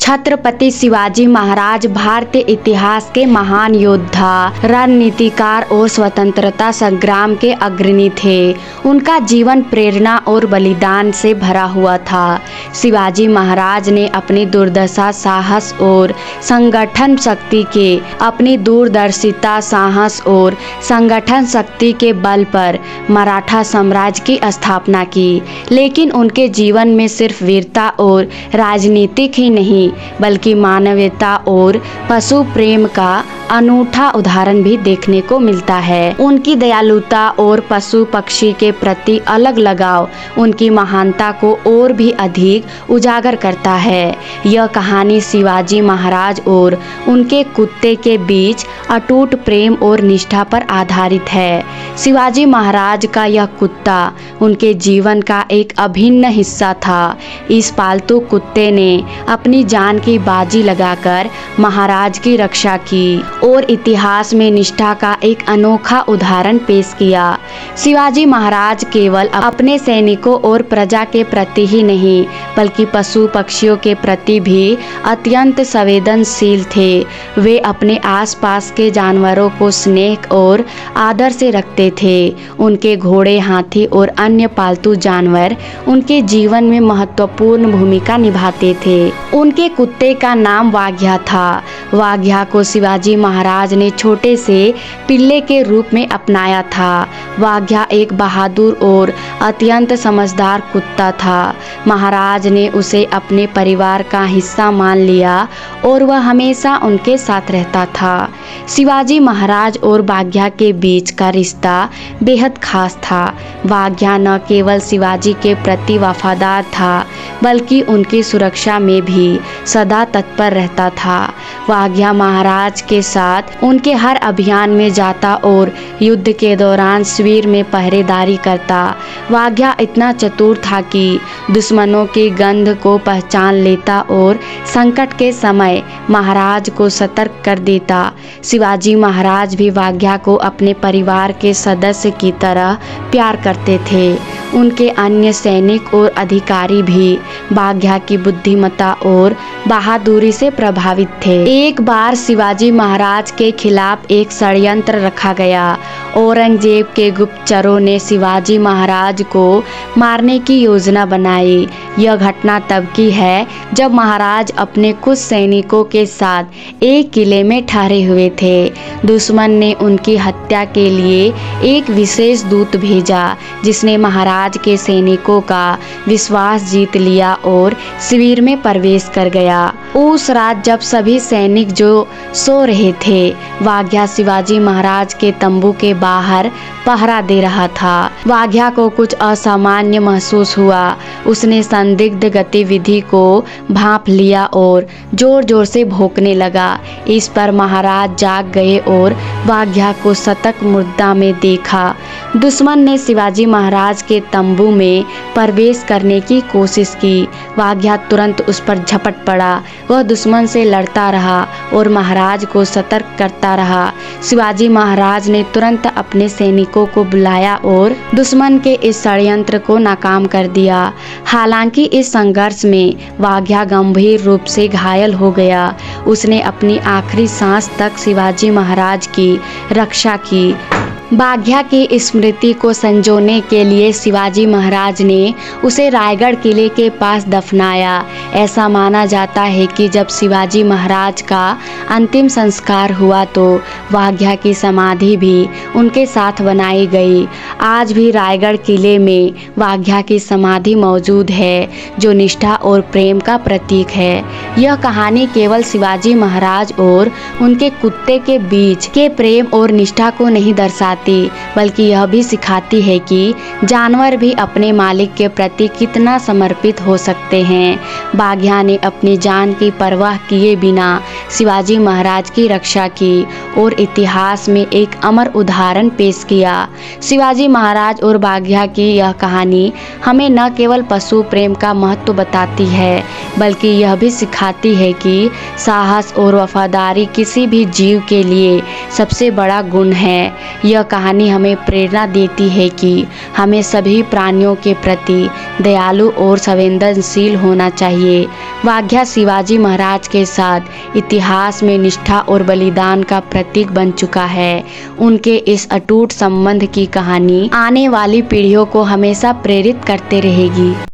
छत्रपति शिवाजी महाराज भारतीय इतिहास के महान योद्धा, रणनीतिकार और स्वतंत्रता संग्राम के अग्रणी थे। उनका जीवन प्रेरणा और बलिदान से भरा हुआ था। शिवाजी महाराज ने अपनी दुर्दशा, साहस और संगठन शक्ति के बल पर मराठा साम्राज्य की स्थापना की। लेकिन उनके जीवन में सिर्फ वीरता और राजनीतिक ही नहीं बल्कि मानवता और पशु प्रेम का अनूठा उदाहरण भी देखने को मिलता है। उनकी दयालुता और पशु पक्षी के प्रति अलग लगाव उनकी महानता को और भी अधिक उजागर करता है। यह कहानी शिवाजी महाराज और उनके कुत्ते के बीच अटूट प्रेम और निष्ठा पर आधारित है। शिवाजी महाराज का यह कुत्ता उनके जीवन का एक अभिन्न हिस्सा था। इस पालतू कुत्ते ने अपनी जान की बाजी लगाकर महाराज की रक्षा की और इतिहास में निष्ठा का एक अनोखा उदाहरण पेश किया। शिवाजी महाराज केवल अपने सैनिकों और प्रजा के प्रति ही नहीं बल्कि पशु पक्षियों के प्रति भी अत्यंत संवेदनशील थे। वे अपने आसपास के जानवरों को स्नेह और आदर से रखते थे। उनके घोड़े, हाथी और अन्य पालतू जानवर उनके जीवन में महत्वपूर्ण भूमिका निभाते थे। उनके कुत्ते का नाम वाघ्या था। वाघ्या को शिवाजी महाराज ने छोटे से पिल्ले के रूप में अपनाया था। वाघ्या एक बहादुर और अत्यंत समझदार कुत्ता था। महाराज ने उसे अपने परिवार का हिस्सा मान लिया और वह हमेशा उनके साथ रहता था। शिवाजी महाराज और वाघ्या के बीच का रिश्ता बेहद खास था। वाघ्या न केवल शिवाजी के प्रति वफादार था बल्कि उनकी सुरक्षा में भी सदा तत्पर रहता था। वाघ्या महाराज के साथ उनके हर अभियान में जाता और युद्ध के दौरान शिविर में पहरेदारी करता। वाघ्या इतना चतुर था कि दुश्मनों की गंध को पहचान लेता और संकट के समय महाराज को सतर्क कर देता। शिवाजी महाराज भी वाघ्या को अपने परिवार के सदस्य की तरह प्यार करते थे। उनके अन्य सैनिक और अधिकारी भी वाघ्या की बुद्धिमत्ता और बहादुरी से प्रभावित थे। एक बार शिवाजी महाराज के खिलाफ एक षड्यंत्र रखा गया। औरंगजेब के गुप्तचरों ने शिवाजी महाराज को मारने की योजना बनाई। यह घटना तब की है जब महाराज अपने कुछ सैनिकों के साथ एक किले में ठहरे हुए थे। दुश्मन ने उनकी हत्या के लिए एक विशेष दूत भेजा जिसने महाराज के सैनिकों का विश्वास जीत लिया और शिविर में प्रवेश कर गया। उस रात जब सभी सैनिक जो सो रहे थे, वाघ्या शिवाजी महाराज के तंबू के बाहर पहरा दे रहा था। वाघ्या को कुछ असामान्य महसूस हुआ। उसने संदिग्ध गतिविधि को भांप लिया और जोर जोर से भौंकने लगा। इस पर महाराज जाग गए और वाघ्या को सतर्क मुद्रा में देखा। दुश्मन ने शिवाजी महाराज के तंबू में प्रवेश करने की कोशिश की। वाघ्या तुरंत उस पर झपट पड़ा। वह दुश्मन से लड़ता रहा और महाराज को सतर्क करता रहा। शिवाजी महाराज ने तुरंत अपने सैनिकों को बुलाया और दुश्मन के इस षड्यंत्र को नाकाम कर दिया। हालांकि इस संघर्ष में वाघ्या गंभीर रूप से घायल हो गया। उसने अपनी आखिरी सांस तक शिवाजी महाराज की रक्षा की। वाघ्या की स्मृति को संजोने के लिए शिवाजी महाराज ने उसे रायगढ़ किले के पास दफनाया। ऐसा माना जाता है कि जब शिवाजी महाराज का अंतिम संस्कार हुआ तो वाघ्या की समाधि भी उनके साथ बनाई गई। आज भी रायगढ़ किले में वाघ्या की समाधि मौजूद है जो निष्ठा और प्रेम का प्रतीक है। यह कहानी केवल शिवाजी महाराज और उनके कुत्ते के बीच के प्रेम और निष्ठा को नहीं दर्शाती बल्कि यह भी सिखाती है कि जानवर भी अपने मालिक के प्रति कितना समर्पित हो सकते हैं। वाघ्या ने अपनी जान की परवाह किए बिना शिवाजी महाराज की रक्षा की और इतिहास में एक अमर उदाहरण पेश किया। शिवाजी महाराज और वाघ्या की यह कहानी हमें न केवल पशु प्रेम का महत्व बताती है बल्कि यह भी सिखाती है कि साहस और वफादारी किसी भी जीव के लिए सबसे बड़ा गुण है। यह कहानी हमें प्रेरणा देती है कि हमें सभी प्राणियों के प्रति दयालु और संवेदनशील होना चाहिए। वाघ्या शिवाजी महाराज के साथ इतिहास में निष्ठा और बलिदान का प्रतीक बन चुका है। उनके इस अटूट संबंध की कहानी आने वाली पीढ़ियों को हमेशा प्रेरित करते रहेगी।